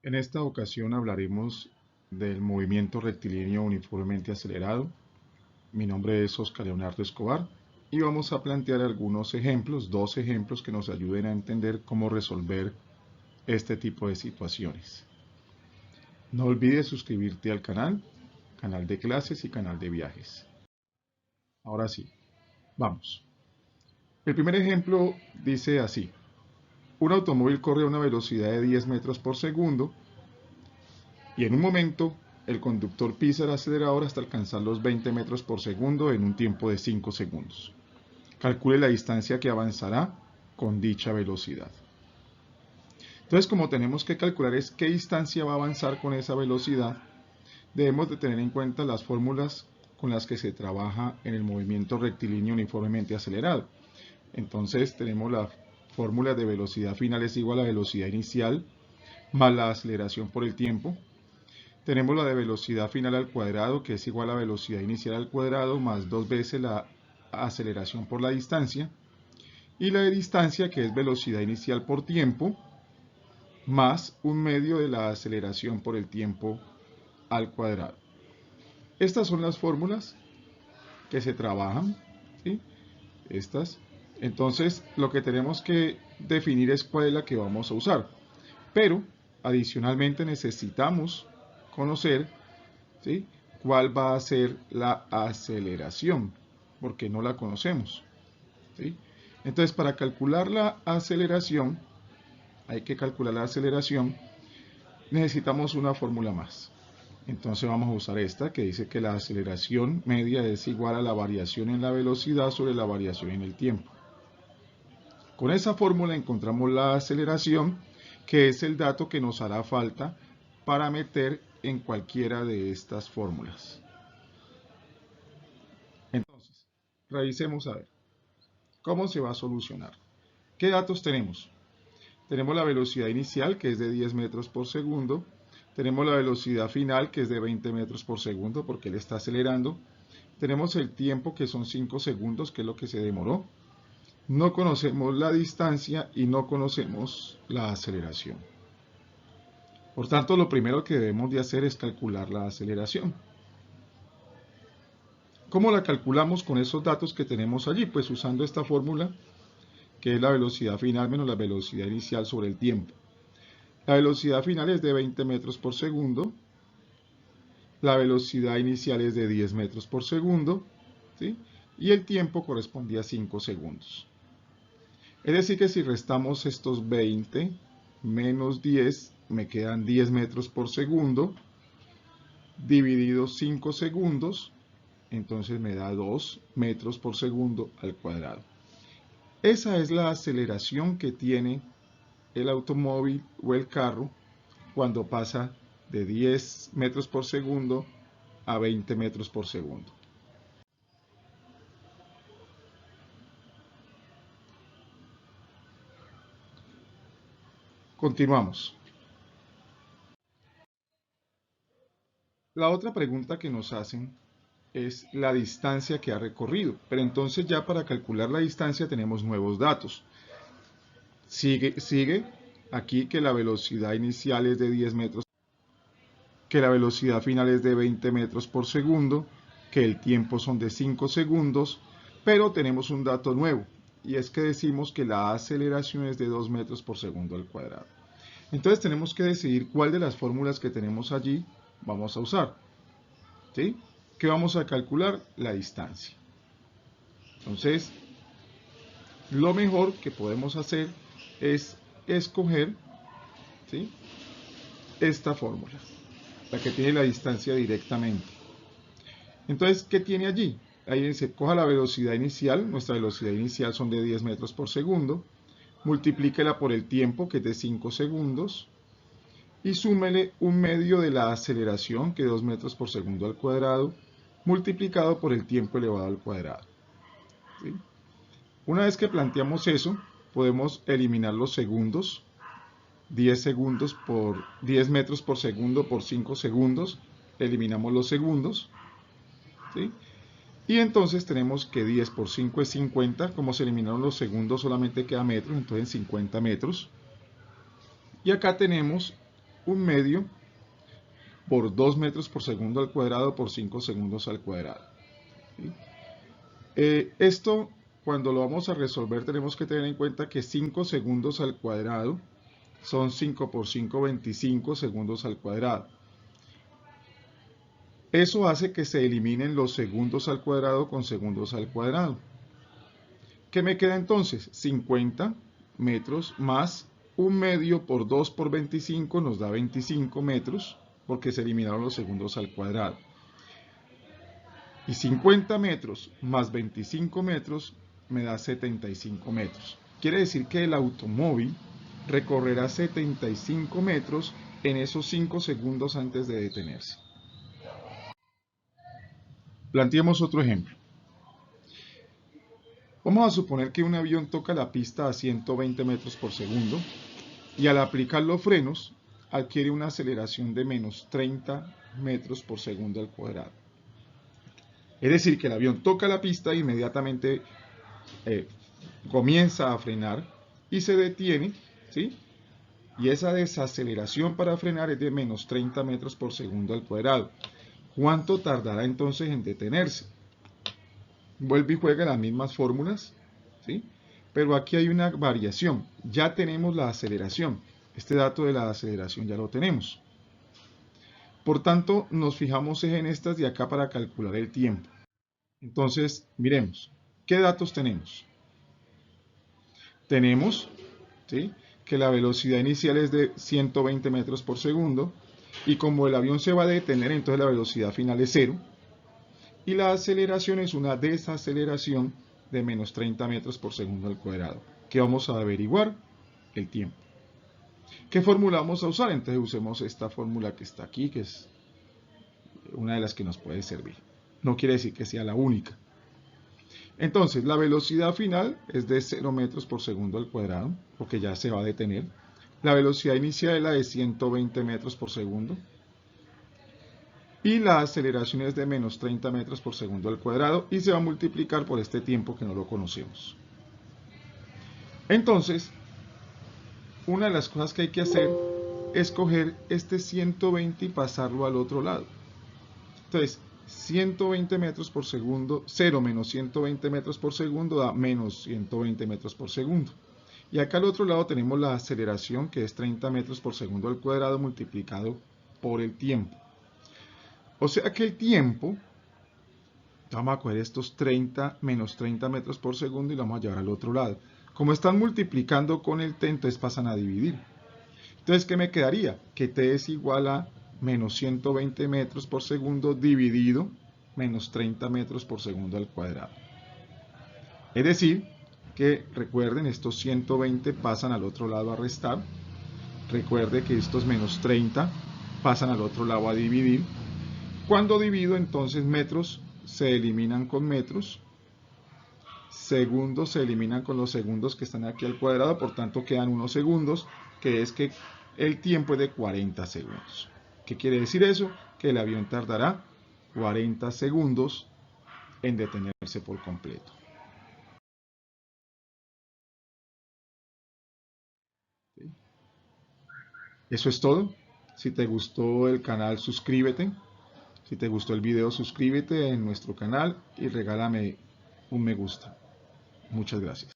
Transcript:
En esta ocasión hablaremos del movimiento rectilíneo uniformemente acelerado. Mi nombre es Oscar Leonardo Escobar y vamos a plantear algunos ejemplos, dos ejemplos que nos ayuden a entender cómo resolver este tipo de situaciones. No olvides suscribirte al canal de clases y canal de viajes. Ahora sí, vamos. El primer ejemplo dice así: un automóvil corre a una velocidad de 10 metros por segundo y en un momento el conductor pisa el acelerador hasta alcanzar los 20 metros por segundo en un tiempo de 5 segundos. Calcule la distancia que avanzará con dicha velocidad. Entonces, como tenemos que calcular es qué distancia va a avanzar con esa velocidad, debemos de tener en cuenta las fórmulas con las que se trabaja en el movimiento rectilíneo uniformemente acelerado. Entonces tenemos la fórmula de velocidad final es igual a velocidad inicial más la aceleración por el tiempo. Tenemos la de velocidad final al cuadrado, que es igual a velocidad inicial al cuadrado más 2 veces la aceleración por la distancia. Y la de distancia, que es velocidad inicial por tiempo, más un medio de la aceleración por el tiempo al cuadrado. Estas son las fórmulas que se trabajan, ¿sí? Estas. Entonces, lo que tenemos que definir es cuál es la que vamos a usar. Pero, adicionalmente, necesitamos conocer, ¿sí?, cuál va a ser la aceleración, porque no la conocemos, ¿sí? Entonces, para calcular la aceleración, necesitamos una fórmula más. Entonces vamos a usar esta que dice que la aceleración media es igual a la variación en la velocidad sobre la variación en el tiempo. Con esa fórmula encontramos la aceleración, que es el dato que nos hará falta para meter en cualquiera de estas fórmulas. Entonces, revisemos a ver cómo se va a solucionar. ¿Qué datos tenemos? Tenemos la velocidad inicial, que es de 10 metros por segundo. Tenemos la velocidad final, que es de 20 metros por segundo, porque él está acelerando. Tenemos el tiempo, que son 5 segundos, que es lo que se demoró. No conocemos la distancia y no conocemos la aceleración. Por tanto, lo primero que debemos de hacer es calcular la aceleración. ¿Cómo la calculamos con esos datos que tenemos allí? Pues usando esta fórmula, que es la velocidad final menos la velocidad inicial sobre el tiempo. La velocidad final es de 20 metros por segundo. La velocidad inicial es de 10 metros por segundo, ¿sí? Y el tiempo correspondía a 5 segundos. Es decir que si restamos estos 20 menos 10, me quedan 10 metros por segundo, dividido 5 segundos, entonces me da 2 metros por segundo al cuadrado. Esa es la aceleración que tiene el automóvil o el carro cuando pasa de 10 metros por segundo a 20 metros por segundo. Continuamos. La otra pregunta que nos hacen es la distancia que ha recorrido, pero entonces ya para calcular la distancia tenemos nuevos datos. Sigue aquí que la velocidad inicial es de 10 metros, que la velocidad final es de 20 metros por segundo, que el tiempo son de 5 segundos, pero tenemos un dato nuevo, y es que decimos que la aceleración es de 2 metros por segundo al cuadrado. Entonces tenemos que decidir cuál de las fórmulas que tenemos allí vamos a usar, ¿sí? ¿Qué vamos a calcular? La distancia. Entonces, lo mejor que podemos hacer es escoger, ¿sí?, esta fórmula, la que tiene la distancia directamente. Entonces, ¿qué tiene allí? Ahí se coja la velocidad inicial, nuestra velocidad inicial son de 10 metros por segundo, multiplíquela por el tiempo, que es de 5 segundos, y súmele un medio de la aceleración, que es 2 metros por segundo al cuadrado, multiplicado por el tiempo elevado al cuadrado, ¿sí? Una vez que planteamos eso, podemos eliminar los segundos. 10 segundos por 10 metros por segundo por 5 segundos, eliminamos los segundos, ¿sí? Y entonces tenemos que 10 por 5 es 50, como se eliminaron los segundos solamente queda metros, entonces 50 metros. Y acá tenemos 1 medio por 2 metros por segundo al cuadrado por 5 segundos al cuadrado. ¿Sí? Esto, cuando lo vamos a resolver, tenemos que tener en cuenta que 5 segundos al cuadrado son 5 por 5, 25 segundos al cuadrado. Eso hace que se eliminen los segundos al cuadrado con segundos al cuadrado. ¿Qué me queda entonces? 50 metros más 1 medio por 2 por 25 nos da 25 metros, porque se eliminaron los segundos al cuadrado. Y 50 metros más 25 metros me da 75 metros. Quiere decir que el automóvil recorrerá 75 metros en esos 5 segundos antes de detenerse. Planteemos otro ejemplo. Vamos a suponer que un avión toca la pista a 120 metros por segundo y al aplicar los frenos adquiere una aceleración de menos 30 metros por segundo al cuadrado. Es decir, que el avión toca la pista e inmediatamente comienza a frenar y se detiene, ¿sí? Y esa desaceleración para frenar es de menos 30 metros por segundo al cuadrado. ¿Cuánto tardará entonces en detenerse? Vuelve y juega las mismas fórmulas, ¿sí? Pero aquí hay una variación. Ya tenemos la aceleración. Este dato de la aceleración ya lo tenemos. Por tanto, nos fijamos en estas de acá para calcular el tiempo. Entonces, miremos. ¿Qué datos tenemos? Tenemos, ¿sí?, que la velocidad inicial es de 120 metros por segundo. Y como el avión se va a detener, entonces la velocidad final es 0. Y la aceleración es una desaceleración de menos 30 metros por segundo al cuadrado. ¿Qué vamos a averiguar? El tiempo. ¿Qué fórmula vamos a usar? Entonces usemos esta fórmula que está aquí, que es una de las que nos puede servir. No quiere decir que sea la única. Entonces, la velocidad final es de 0 metros por segundo al cuadrado, porque ya se va a detener. La velocidad inicial es la de 120 metros por segundo. Y la aceleración es de menos 30 metros por segundo al cuadrado y se va a multiplicar por este tiempo que no lo conocemos. Entonces, una de las cosas que hay que hacer es coger este 120 y pasarlo al otro lado. Entonces, 120 metros por segundo, 0 menos 120 metros por segundo da menos 120 metros por segundo. Y acá al otro lado tenemos la aceleración, que es 30 metros por segundo al cuadrado multiplicado por el tiempo. O sea que el tiempo, vamos a coger estos 30 menos 30 metros por segundo y lo vamos a llevar al otro lado. Como están multiplicando con el t, entonces pasan a dividir. Entonces, ¿qué me quedaría? Que t es igual a menos 120 metros por segundo dividido menos 30 metros por segundo al cuadrado. Es decir, que recuerden, estos 120 pasan al otro lado a restar. Recuerde que estos menos 30 pasan al otro lado a dividir. Cuando divido, entonces metros se eliminan con metros, segundos se eliminan con los segundos que están aquí al cuadrado, por tanto quedan unos segundos, que es que el tiempo es de 40 segundos. ¿Qué quiere decir eso? Que el avión tardará 40 segundos en detenerse por completo. ¿Sí? Eso es todo. Si te gustó el canal, suscríbete. Si te gustó el video, suscríbete en nuestro canal y regálame un me gusta. Muchas gracias.